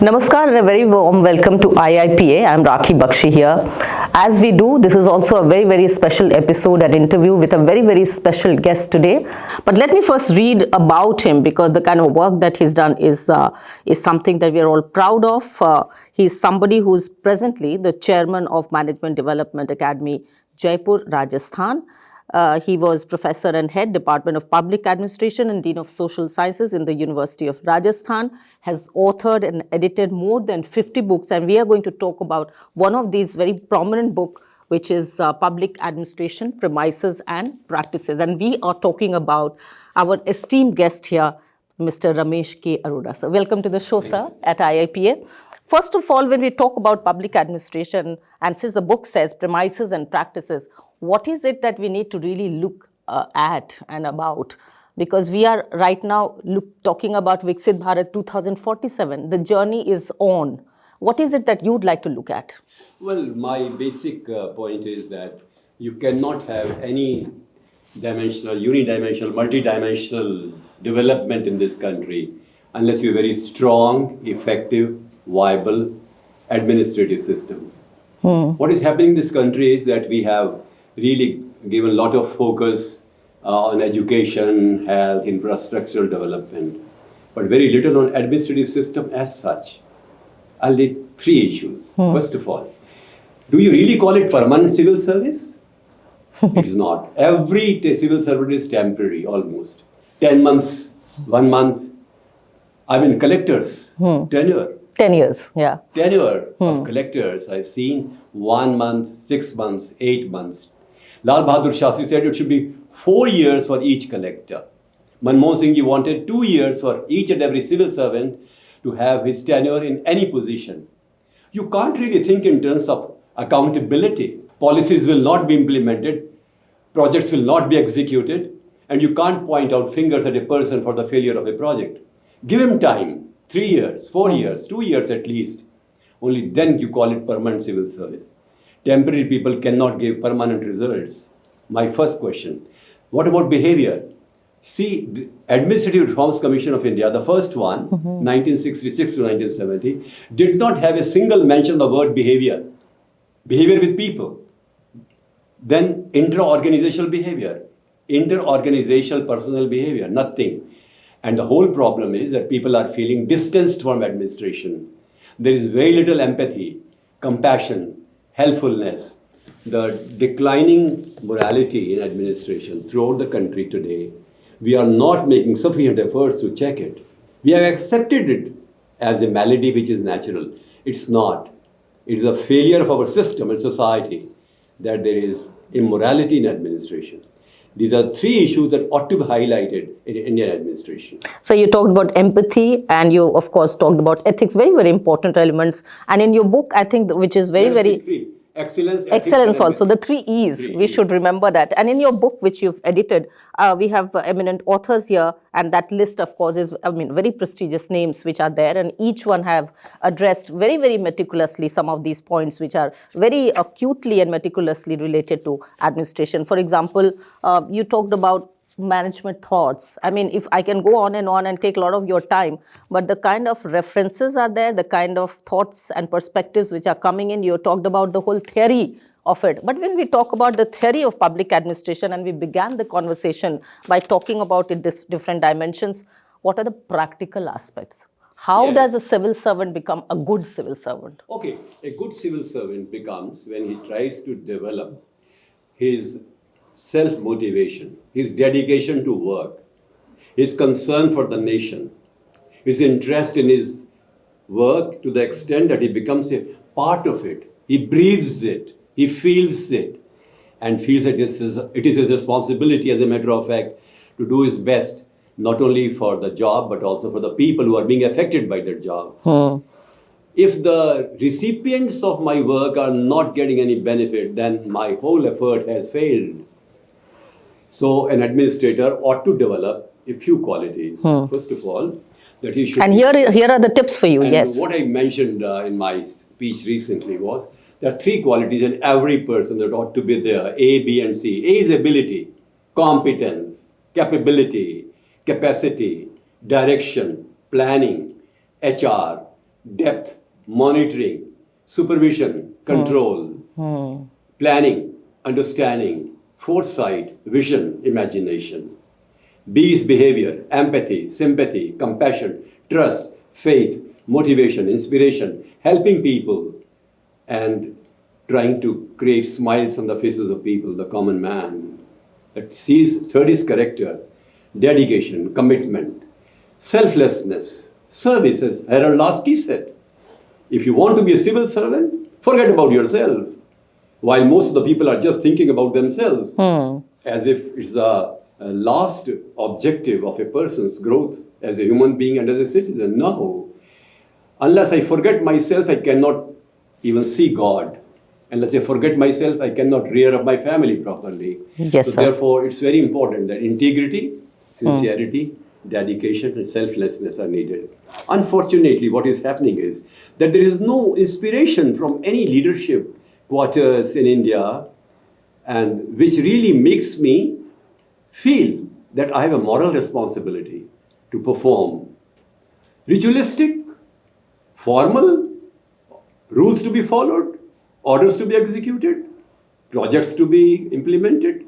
Namaskar and a very warm welcome to IIPA. I'm Rakhi Bakshi here. As we do, this is also a very special episode and interview with a very special guest today. But let me first read about him because the kind of work that he's done is something that we are all proud of. He's somebody who's presently the chairman of Management Development Academy, Jaipur, Rajasthan. He was professor and head Department of Public Administration and Dean of Social Sciences in the University of Rajasthan, has authored and edited more than 50 books, and we are going to talk about one of these very prominent books, which is Public Administration, Premises and Practices. And we are talking about our esteemed guest here, Mr. RAMESH K. ARORA. So welcome to the show, sir, at IIPA. First of all, when we talk about public administration, and since the book says premises and practices, what is it that we need to really look at and about? Because we are right now talking about Viksit Bharat 2047. The journey is on. What is it that you'd like to look at? Well, my basic point is that you cannot have any dimensional, unidimensional, multidimensional development in this country unless you have a very strong, effective, viable administrative system. What is happening in this country is that we have really given a lot of focus on education, health, infrastructural development, but very little on administrative system as such. I'll need three issues. First of all, do you really call it permanent civil service? It is not. Every civil servant is temporary almost. 10 months, 1 month. I mean, collectors, tenure. 10 years, yeah. Tenure of collectors, I've seen 1 month, 6 months, 8 months. Lal Bahadur Shastri said it should be 4 years for each collector. Manmohan Singh ji wanted 2 years for each and every civil servant to have his tenure in any position. You can't really think in terms of accountability. Policies will not be implemented, projects will not be executed, and you can't point out fingers at a person for the failure of a project. Give him time, 3 years, 4 years, 2 years at least. Only then you call it permanent civil service. Temporary people cannot give permanent results. My first question, what about behavior? See, the Administrative Reforms Commission of India, the first one, 1966 to 1970, did not have a single mention of the word behavior. Behavior with people. Then intra-organizational behavior, inter-organizational personal behavior, nothing. And the whole problem is that people are feeling distanced from administration. There is very little empathy, compassion, helpfulness. The declining morality in administration throughout the country today, we are not making sufficient efforts to check it. We have accepted it as a malady which is natural. It's not. It is a failure of our system and society that there is immorality in administration. These are three issues that ought to be highlighted in Indian administration. So you talked about empathy and you, of course, talked about ethics, very important elements. And in your book, I think, which is very... Excellence also, the 3 E's, we should remember that. And in your book, which you've edited, we have eminent authors here, and that list, of course, is, very prestigious names which are there, and each one have addressed very meticulously some of these points which are very acutely and meticulously related to administration. For example, you talked about management thoughts. If I can go on and take a lot of your time, but the kind of references are there, the kind of thoughts and perspectives which are coming in. You talked about the whole theory of it. But when we talk about the theory of public administration, and we began the conversation by talking about it, this different dimensions, what are the practical aspects? How does a civil servant become a good civil servant? Okay, a good civil servant becomes when he tries to develop his self-motivation, his dedication to work, his concern for the nation, his interest in his work to the extent that he becomes a part of it. He breathes it, he feels it, and feels that it is his responsibility, as a matter of fact, to do his best, not only for the job, but also for the people who are being affected by that job. If the recipients of my work are not getting any benefit, then my whole effort has failed. So an administrator ought to develop a few qualities. First of all, that he should... And here are the tips for you, and yes. What I mentioned in my speech recently was there are 3 qualities in every person that ought to be there, A, B, and C. A is ability, competence, capability, capacity, direction, planning, HR, depth, monitoring, supervision, control, planning, understanding, foresight, vision, imagination. B is behavior, empathy, sympathy, compassion, trust, faith, motivation, inspiration, helping people, and trying to create smiles on the faces of people, the common man. That C's, third is character, dedication, commitment, selflessness, service, as Harold Lasky said. If you want to be a civil servant, forget about yourself. While most of the people are just thinking about themselves, as if it's the last objective of a person's growth as a human being and as a citizen. No. Unless I forget myself, I cannot even see God. Unless I forget myself, I cannot rear up my family properly. Yes, so sir. therefore, it's very important that integrity, sincerity, dedication, and selflessness are needed. Unfortunately, what is happening is that there is no inspiration from any leadership quarters in India, and which really makes me feel that I have a moral responsibility to perform. Ritualistic, formal, rules to be followed, orders to be executed, projects to be implemented,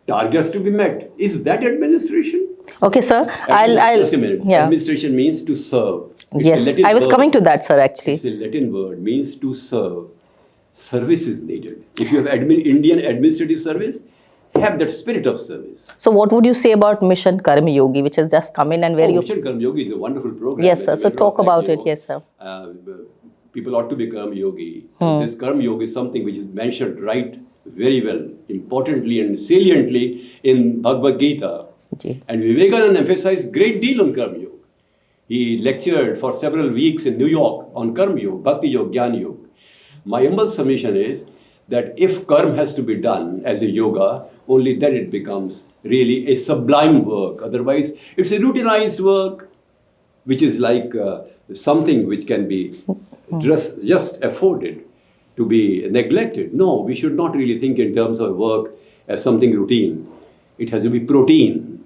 targets to be met. Is that administration? Okay, sir. Just a minute. Yeah. Administration means to serve. It's a Yes, Latin I was word. coming to that, sir, actually. It's a Latin word, means to serve. Service is needed. If you have Indian administrative service, have that spirit of service. So what would you say about Mission Karma Yogi, which has just come in and where you... Mission Karma Yogi is a wonderful program. Yes, sir. As a So matter talk of fact, about you it. know, Yes, sir. People ought to be Karma Yogi. And this Karma Yogi is something which is mentioned right very well, importantly and saliently in Bhagavad Gita. Ji. And Vivekananda emphasized great deal on Karma Yoga. He lectured for several weeks in New York on Karma Yoga, Bhakti Yoga, Jnana Yoga. My humble submission is that if karma has to be done as a yoga, only then it becomes really a sublime work. Otherwise, it's a routinized work, which is like something which can be just afforded to be neglected. No, we should not really think in terms of work as something routine. It has to be protein,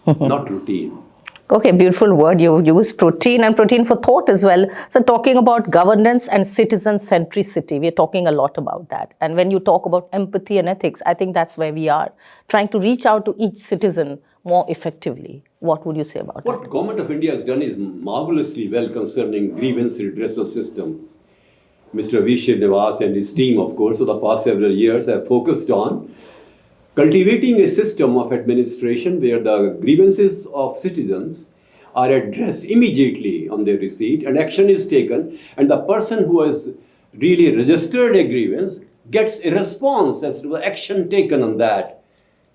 not routine. Okay, beautiful word you use, protein, and protein for thought as well. So talking about governance and citizen centricity, we're talking a lot about that. And when you talk about empathy and ethics, I think that's where we are, trying to reach out to each citizen more effectively. What would you say about that? What Government of India has done is marvelously well concerning grievance redressal system. Mr. V. Srinivas and his team, of course, for the past several years have focused on cultivating a system of administration where the grievances of citizens are addressed immediately on their receipt and action is taken, and the person who has really registered a grievance gets a response as to the action taken on that.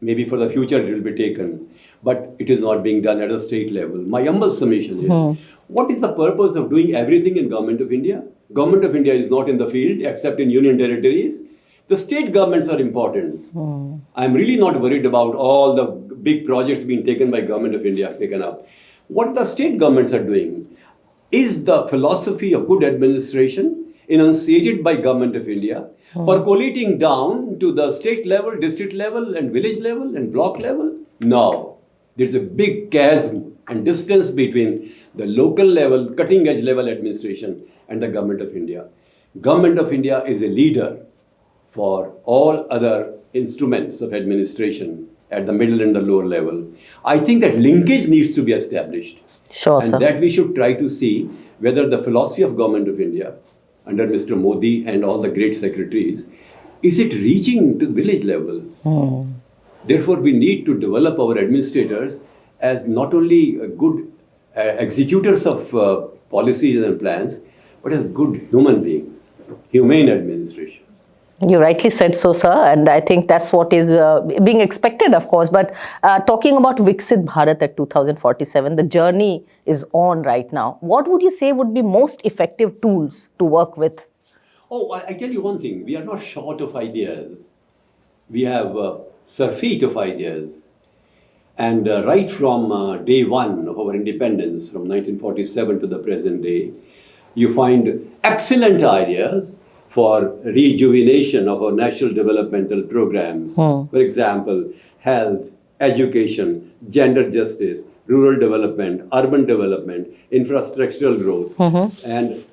Maybe for the future it will be taken, but it is not being done at a state level. My humble submission is, what is the purpose of doing everything in Government of India? Government of India is not in the field except in union territories. The state governments are important. I'm really not worried about all the big projects being taken by Government of India, taken up. What the state governments are doing is the philosophy of good administration enunciated by Government of India, percolating down to the state level, district level, and village level, and block level? No. There's a big chasm and distance between the local level, cutting edge level administration and the Government of India. Government of India is a leader for all other instruments of administration at the middle and the lower level. I think that linkage needs to be established. Sure, and sir. that we should try to see whether the philosophy of Government of India under Mr. Modi and all the great secretaries, is it reaching to village level? Therefore, we need to develop our administrators as not only good executors of policies and plans, but as good human beings, humane administration. You rightly said so, sir, and I think that's what is being expected, of course. But talking about Viksit Bharat at 2047, the journey is on right now. What would you say would be most effective tools to work with? Oh, I tell you one thing, we are not short of ideas. We have surfeit of ideas. And right from day one of our independence, from 1947 to the present day, you find excellent ideas for rejuvenation of our national developmental programs. For example, health, education, gender justice, rural development, urban development, infrastructural growth. And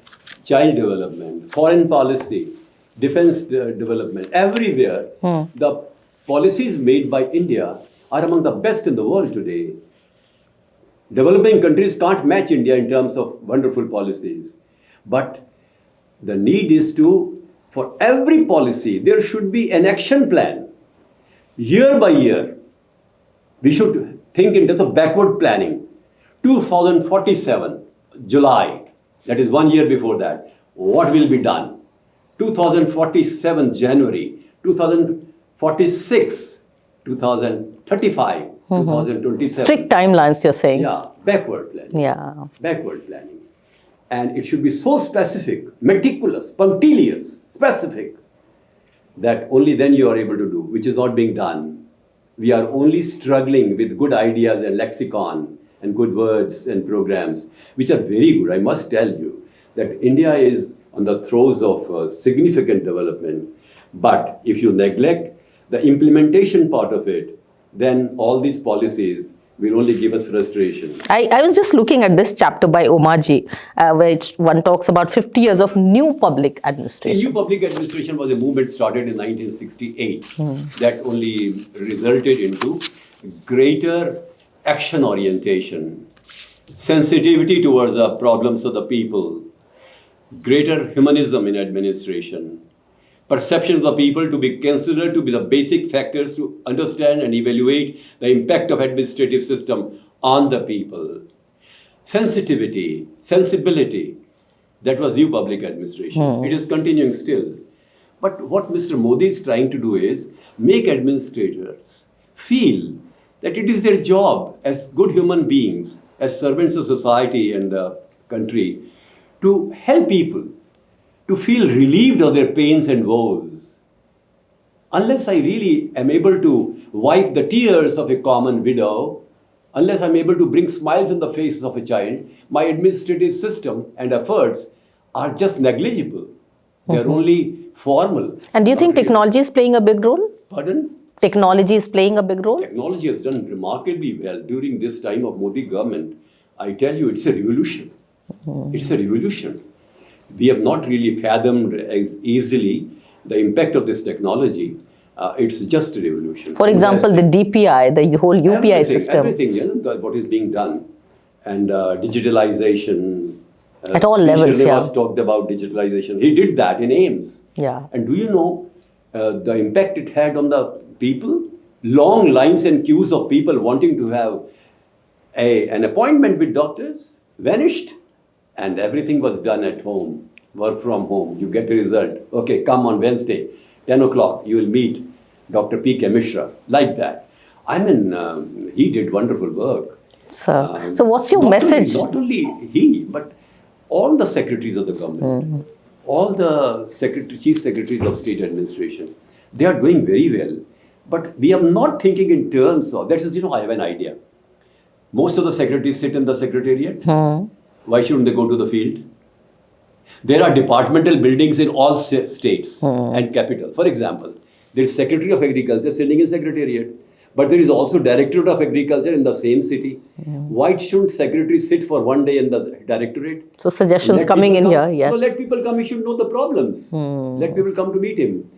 child development, foreign policy, defense development, everywhere, the policies made by India are among the best in the world today. Developing countries can't match India in terms of wonderful policies. But the need is to, for every policy, there should be an action plan. Year by year, we should think in terms of backward planning. 2047, July, that is 1 year before that, what will be done? 2047, January, 2046, 2035, 2027. Strict timelines, you're saying. Yeah, backward planning. Yeah. Backward planning. And it should be so specific, meticulous, punctilious, specific, that only then you are able to do, which is not being done. We are only struggling with good ideas and lexicon and good words and programs, which are very good. I must tell you that India is on the throes of significant development. But if you neglect the implementation part of it, then all these policies will only give us frustration. I was just looking at this chapter by Omaji, which one talks about 50 years of new public administration. New public administration was a movement started in 1968 that only resulted into greater action orientation, sensitivity towards the problems of the people, greater humanism in administration, perception of the people to be considered to be the basic factors to understand and evaluate the impact of administrative system on the people. Sensitivity, sensibility, that was new public administration. It is continuing still. But what Mr. Modi is trying to do is make administrators feel that it is their job as good human beings, as servants of society and the country, to help people to feel relieved of their pains and woes. Unless I really am able to wipe the tears of a common widow, unless I'm able to bring smiles on the faces of a child, my administrative system and efforts are just negligible. They're only formal. And do you think technology is playing a big role? Pardon? Technology is playing a big role? Technology has done remarkably well during this time of Modi government. I tell you, it's a revolution. It's a revolution. We have not really fathomed as easily the impact of this technology. It's just a revolution. For example, the DPI, the whole UPI system. Everything, what is being done. And digitalization. At all levels, yeah. Srinivas talked about digitalization. He did that in AIMS. Yeah. And do you know the impact it had on the people? Long lines and queues of people wanting to have an appointment with doctors vanished. And everything was done at home, work from home. You get the result. Okay, come on Wednesday, 10 o'clock, you will meet Dr. P. K. Mishra, like that. I mean, he did wonderful work. So what's your message? Not only he, but all the secretaries of the government, all the chief secretaries of state administration, they are doing very well. But we are not thinking in terms of, that is, I have an idea. Most of the secretaries sit in the secretariat. Why shouldn't they go to the field? There are departmental buildings in all states and capital. For example, there is Secretary of Agriculture sitting in Secretariat, but there is also Directorate of Agriculture in the same city. Why shouldn't secretaries sit for one day in the directorate? So suggestions coming in here, yes. No, let people come, he should know the problems. Let people come to meet him.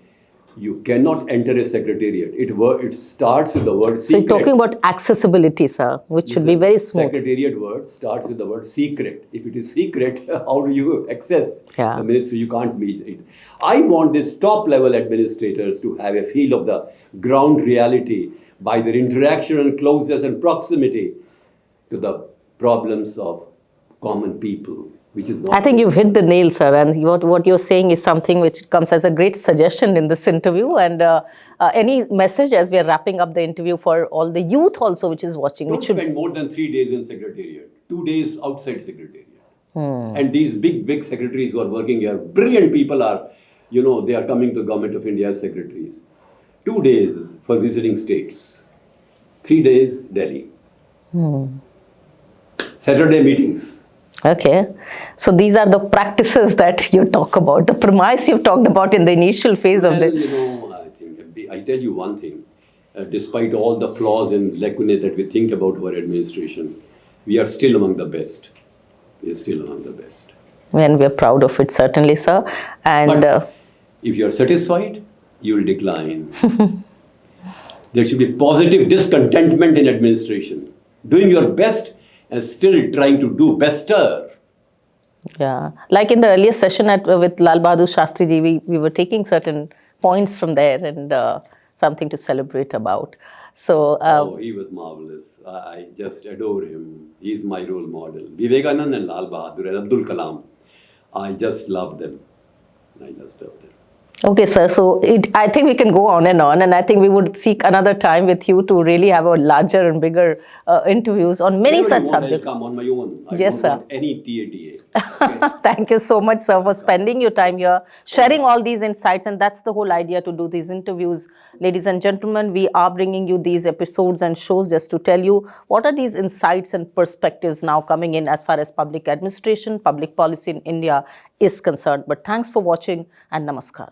You cannot enter a secretariat. It starts with the word secret. So you're talking about accessibility, sir, which should be very smooth. Secretariat word starts with the word secret. If it is secret, how do you access the ministry? You can't meet it. I want these top level administrators to have a feel of the ground reality by their interaction and closeness and proximity to the problems of common people. Which is not I think you've hit the nail, sir, and what you're saying is something which comes as a great suggestion in this interview. And any message as we are wrapping up the interview for all the youth also which is watching? Don't spend more than 3 days in Secretariat, 2 days outside Secretariat. And these big secretaries who are working here, brilliant people are, they are coming to Government of India as secretaries. 2 days for visiting states, 3 days Delhi. Saturday meetings. Okay, so these are the practices that you talk about, the premise you've talked about in the initial phase of the... I tell you one thing, despite all the flaws and lacunae that we think about our administration, we are still among the best. We are still among the best. And we're proud of it, certainly, sir. And But if you're satisfied, you will decline. There should be positive discontentment in administration. Doing your best and still trying to do better. yeah, like in the earlier session with Lal Bahadur Shastri ji, we were taking certain points from there and something to celebrate about. So, Oh, he was marvelous. I just adore him. He's my role model. Vivekanand and Lal Bahadur and Abdul Kalam. I just love them. I just love them. okay, sir. So I think we can go on, and I think we would seek another time with you to really have a larger and bigger interviews on many Whenever such you want, subjects. I'll come on my own. I Yes, don't sir. want any TADA. Okay? Thank you so much, sir, for spending your time here, sharing all these insights. And that's the whole idea to do these interviews. Ladies and gentlemen, we are bringing you these episodes and shows just to tell you what are these insights and perspectives now coming in as far as public administration, public policy in India is concerned. But thanks for watching and namaskar.